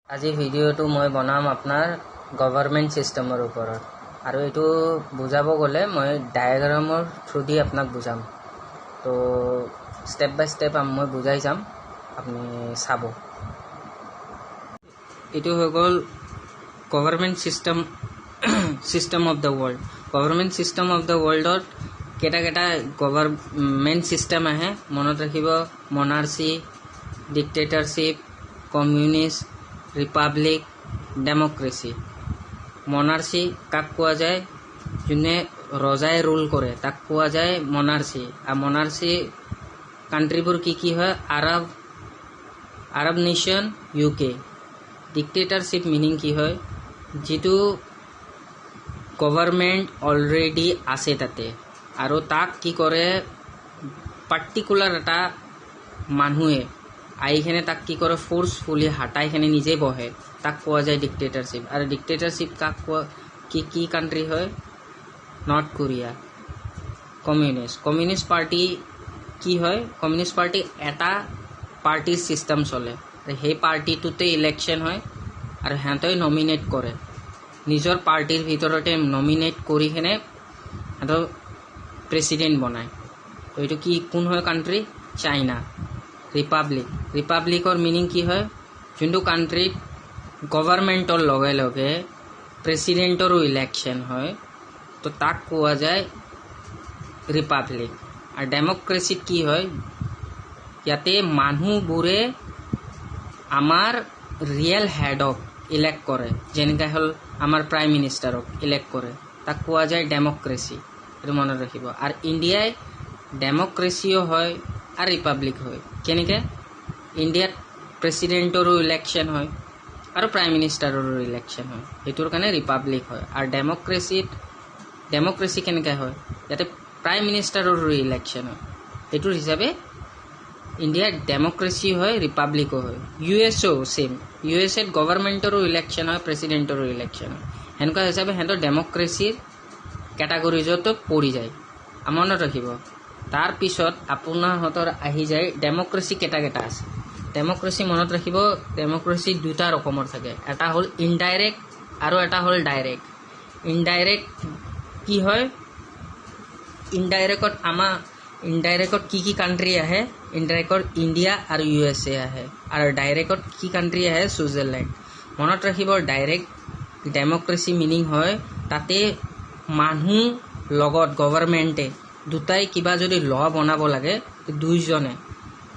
আজি ভিডিঅ'টো মই বনাম আপোনাৰ গভৰ্ণমেণ্ট ছিষ্টেমৰ ওপৰত আৰু এইটো বুজাব গ'লে মই ডায়াগ্ৰামৰ থ্ৰু দি আপোনাক বুজাম। তো ষ্টেপ বাই ষ্টেপ মই বুজাই যাম, আপুনি চাব। এইটো হৈ গ'ল government system of the world. Government system of the ৱৰ্ল্ডত কেইটা গভৰ্ণমেণ্ট ছিষ্টেম আহে মনত ৰাখিব। Monarchy, dictatorship, communist, republic, democracy. Monarchy কাক কোৱা যায়? যোনে ৰজাই ৰুল কৰে তাক কোৱা যায় মনাৰ্চি। আৰু মনাৰ্চি কাণ্ট্ৰিবোৰ কি হয়? আৰব নেশ্যন, UK। ডিক্টেটৰশ্বিপ মিনিং কি হয়? যিটো গভৰ্ণমেণ্ট অলৰেডি আছে তাতে আৰু তাক কি কৰে, পাৰ্টিকুলাৰ এটা মানুহে আইখিনি তাক কি কৰে, ফ'ৰ্চফুলি হাতাইখিনি নিজে বহে, তাক কোৱা যায় ডিক্টেটৰশ্বিপ। আৰু ডিক্টেটৰশ্বিপ কাক কোৱা, কি কাণ্ট্ৰি হয়? North Korea. কমিউনিষ্ট পাৰ্টি কি হয়? কমিউনিষ্ট পাৰ্টি এটা পাৰ্টিৰ ছিষ্টেম চলে, সেই পাৰ্টিটোতে ইলেকশ্যন হয় আৰু সিহঁতে নমিনেট কৰে, নিজৰ পাৰ্টিৰ ভিতৰতে নমিনেট কৰি কিনে সিহঁতৰ প্ৰেছিডেণ্ট বনায়। তো এইটো কোন হয় কাণ্ট্ৰি? চাইনা। ৰিপাব্লিকৰ মিনিং কি হয়? যোনটো কাণ্ট্ৰিত গভৰ্ণমেণ্টৰ লগে লগে প্ৰেছিডেণ্টৰো ইলেকশ্যন হয়, তো তাক কোৱা যায় ৰিপাব্লিক। আৰু ডেমক্ৰেচিত কি হয়? ইয়াতে মানুহবোৰে আমাৰ ৰিয়েল হেডক ইলেক্ট কৰে, যেনেকৈ হ'ল আমাৰ প্ৰাইম মিনিষ্টাৰক ইলেক্ট কৰে, তাক কোৱা যায় ডেমক্ৰেচি। এইটো মনত ৰাখিব। আৰু ইণ্ডিয়াই ডেমক্ৰেচিও হয় আৰু ৰিপাব্লিক হয়। কেনেকৈ? ইণ্ডিয়াত প্ৰেছিডেণ্টৰো ইলেকশ্যন হয় আৰু প্ৰাইম মিনিষ্টাৰৰো ইলেকশ্যন হয়, সেইটোৰ কাৰণে ৰিপাব্লিক হয়। আৰু ডেমক্ৰেচি কেনেকৈ হয়? ইয়াতে প্ৰাইম মিনিষ্টাৰৰো ইলেকশ্যন হয়, সেইটোৰ হিচাপে ইণ্ডিয়াত ডেমক্ৰেচি হয়, ৰিপাব্লিকো হয়। USA same. USAত গভৰ্ণমেণ্টৰো ইলেকশ্যন হয়, প্ৰেছিডেণ্টৰো ইলেকশ্যন হয়। সেনেকুৱা হিচাপে সিহঁতৰ ডেমক্ৰেচিৰ কেটাগৰিজতো পৰি যায়, মনত ৰাখিব। তাৰপিছত আপোনাৰহঁতৰ আহি যায় ডেমক্ৰেচি কেইটা আছে। ডেমক্ৰেচি মনত ৰাখিব, ডেমক্ৰেচি দুটা ৰকমৰ থাকে, এটা হ'ল ইনডাইৰেক্ট আৰু এটা হ'ল ডাইৰেক্ট। ইনডাইৰেক্ট কি হয়? ইনডাইৰেক্টত কি কাণ্ট্ৰি আহে? ইনডাইৰেক্টত ইণ্ডিয়া আৰু USA আহে। আৰু ডাইৰেক্টত কি কাণ্ট্ৰি আহে? ছুইজাৰলেণ্ড। মনত ৰাখিব, ডাইৰেক্ট ডেমক্ৰেচি মিনিং হয় তাতে মানুহ লগত গভৰ্ণমেণ্টে দুটাই কিবা যদি ল বনাব লাগে, দুইজনে,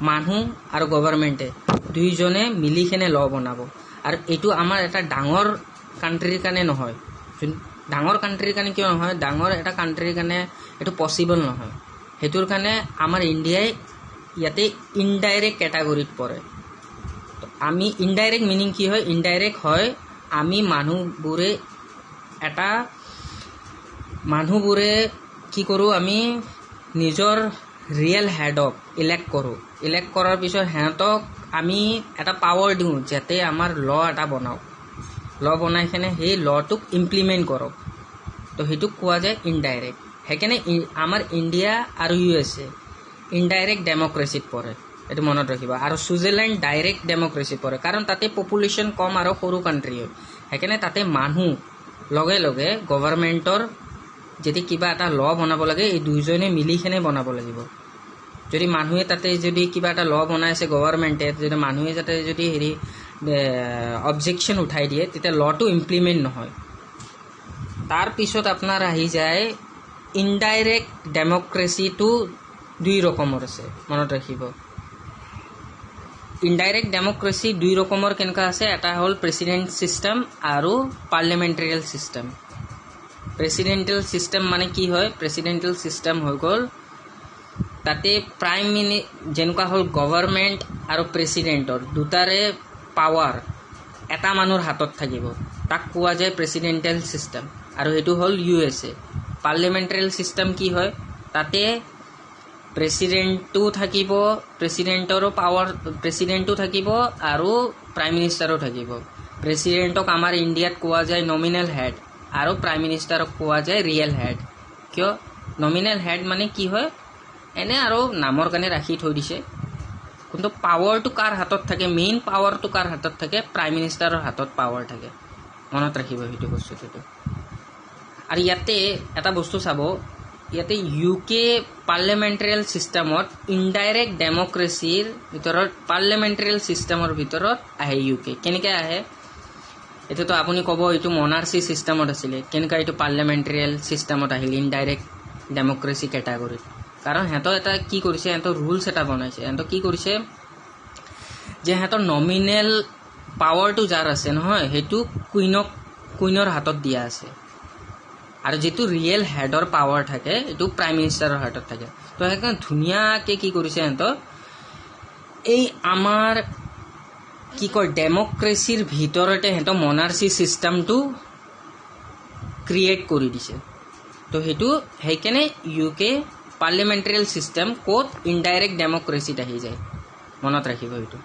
মানুহ আৰু গভৰ্ণমেণ্টে দুইজনে মিলিকেনে ল বনাব। আৰু এইটো আমাৰ এটা ডাঙৰ কাণ্ট্ৰিৰ কাৰণে নহয়। ডাঙৰ কাণ্ট্ৰিৰ কাৰণে কিয় নহয়? ডাঙৰ এটা কাণ্ট্ৰিৰ কাৰণে এইটো পচিবল নহয়। সেইটোৰ কাৰণে আমাৰ ইণ্ডিয়াই ইয়াতে ইনডাইৰেক্ট কেটাগৰীত পৰে। আমি ইনডাইৰেক্ট মিনিং কি হয়? ইনডাইৰেক্ট হয় আমি মানুহবোৰে কি কৰোঁ? আমি নিজৰ ৰিয়েল হেডক ইলেক্ট কৰোঁ। ইলেক্ট কৰাৰ পিছত সিহঁতক আমি এটা পাৱাৰ দিওঁ যাতে আমাৰ ল এটা বনাওক, ল বনাই কিনে সেই লটোক ইমপ্লিমেণ্ট কৰক। তো সেইটোক কোৱা যায় ইনডাইৰেক্ট। সেইকাৰণে আমাৰ ইণ্ডিয়া আৰু USA ইনডাইৰেক্ট ডেমক্ৰেচিত পৰে, এইটো মনত ৰাখিব। আৰু ছুইজাৰলেণ্ড ডাইৰেক্ট ডেমক্ৰেচিত পৰে, কাৰণ তাতে পপুলেশ্যন কম আৰু সৰু কাণ্ট্ৰি হয়। সেইকাৰণে তাতে মানুহ লগে লগে গভৰ্ণমেণ্টৰ যদি কিবা এটা ল বনাব লাগে, এই দুইজনে মিলিকেনে বনাব লাগিব। যদি মানুহে তাতে যদি কিবা এটা ল বনাইছে গভৰ্ণমেণ্টে, যদি মানুহে যাতে যদি অবজেকশ্যন উঠাই দিয়ে, তেতিয়া লটো ইমপ্লিমেণ্ট নহয়। তাৰপিছত আপোনাৰ আহি যায় ইনডাইৰেক্ট ডেমক্ৰেচিটো দুই ৰকমৰ আছে, মনত ৰাখিব। ইনডাইৰেক্ট ডেমক্ৰেচি দুই ৰকমৰ কেনেকুৱা আছে? এটা হ'ল প্ৰেছিডেণ্ট ছিষ্টেম আৰু পাৰ্লিয়ামেণ্টেৰিয়েল ছিষ্টেম। প্ৰেছিডেণ্টেল ছিষ্টেম মানে কি হয়? প্ৰেছিডেণ্টেল ছিষ্টেম হৈ গ'ল তাতে যেনেকুৱা হ'ল গভৰ্ণমেণ্ট আৰু প্ৰেছিডেণ্টৰ দুটাৰে পাৱাৰ এটা মানুহৰ হাতত থাকিব, তাক কোৱা যায় প্ৰেছিডেণ্টেল ছিষ্টেম। আৰু সেইটো হ'ল USA। পাৰ্লিয়ামেণ্টেৰিয়েল ছিষ্টেম কি হয়? তাতে প্ৰেছিডেণ্টো থাকিব, প্ৰেছিডেণ্টো থাকিব আৰু প্ৰাইম মিনিষ্টাৰো থাকিব। প্ৰেছিডেণ্টক আমাৰ ইণ্ডিয়াত কোৱা যায় নমিনেল হেড আৰু প্ৰাইম মিনিষ্টাৰক কোৱা যায় ৰিয়েল হেড। কিয়? নমিনেল হেড মানে কি হয়? এনে আৰু নামৰ কাৰণে ৰাখি থৈ দিছে, কিন্তু পাৱাৰটো কাৰ হাতত থাকে, মেইন পাৱাৰটো কাৰ হাতত থাকে, প্ৰাইম মিনিষ্টাৰৰ হাতত পাৱাৰ থাকে। মনত ৰাখিব সেইটো বস্তুটো। আৰু ইয়াতে এটা বস্তু চাব, ইয়াতে UK পাৰ্লিয়ামেণ্টেৰিয়েল ছিষ্টেমত ইনডাইৰেক্ট ডেমক্ৰেচিৰ ভিতৰত পাৰ্লিয়ামেণ্টেৰিয়েল ছিষ্টেমৰ ভিতৰত আহে UK। কেনেকৈ আহে এইটোতো আপুনি ক'ব এইটো মনাৰ্চি ছিষ্টেমত আছিলে, কেনেকৈ এইটো পাৰ্লিয়ামেণ্টেৰিয়েল ছিষ্টেমত আহিল ইনডাইৰেক্ট ডেমক্ৰেচি কেটাগৰীত। কাৰণ সিহঁতৰ এটা কি কৰিছে, সিহঁতৰ ৰুলছ এটা বনাইছে। সিহঁতৰ কি কৰিছে যে সিহঁতৰ নমিনেল পাৱাৰটো যাৰ আছে নহয়, সেইটো কুইনৰ হাতত দিয়া আছে। আৰু যিটো ৰিয়েল হেডৰ পাৱাৰ থাকে এইটো প্ৰাইম মিনিষ্টাৰৰ হাতত থাকে। তো সেইকাৰণে ধুনীয়াকৈ কি কৰিছে সিহঁতৰ এই আমাৰ কি কয় ডেমক্ৰেচিৰ ভিতৰতে সিহঁতৰ মনাৰ্চি ছিষ্টেমটো ক্ৰিয়েট কৰি দিছে। তো সেইটো সেইকাৰণে UK পাৰ্লিয়ামেণ্টেৰিয়েল ছিষ্টেম ক'ত ইনডাইৰেক্ট ডেমক্ৰেচিত আহি যায়। মনত ৰাখিব এইটো।